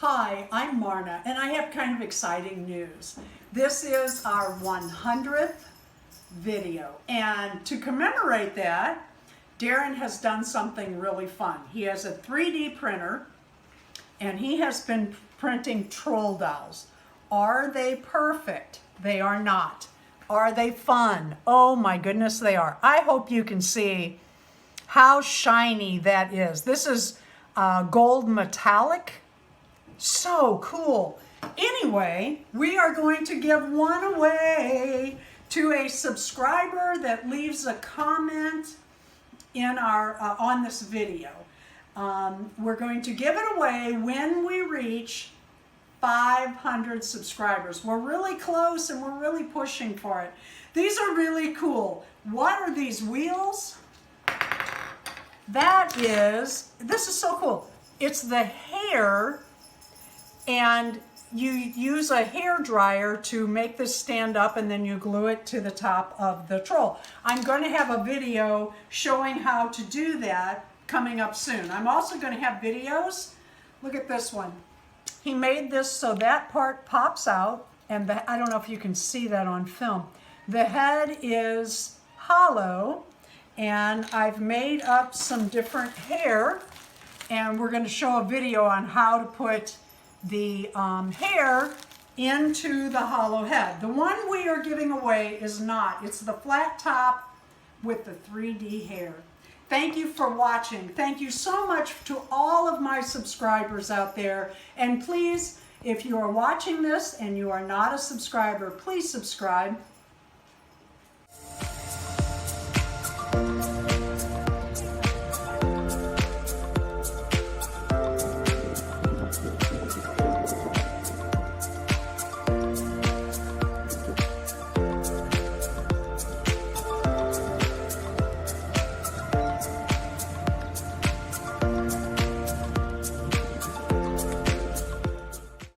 Hi, I'm Marna, and I have kind of exciting news. This is our 100th video, and to commemorate that, Darren has done something really fun. He has a 3D printer, and he has been printing troll dolls. Are they perfect? They are not. Are they fun? Oh my goodness, they are. I hope you can see how shiny that is. This is gold metallic. So cool. Anyway, we are going to give one away to a subscriber that leaves a comment in our on this video. We're going to give it away when we reach 500 subscribers. We're really close and we're really pushing for it. These are really cool. What are these wheels? This is so cool. It's the hair, and you use a hair dryer to make this stand up, and then you glue it to the top of the troll. I'm going to have a video showing how to do that coming up soon. I'm also going to have videos. Look at this one. He made this so that part pops out, and I don't know if you can see that on film. The head is hollow, and I've made up some different hair, and we're going to show a video on how to put the hair into the hollow head. The one we are giving away is not. It's the flat top with the 3D hair. Thank you for watching. Thank you so much to all of my subscribers out there. And please, if you are watching this and you are not a subscriber, please subscribe.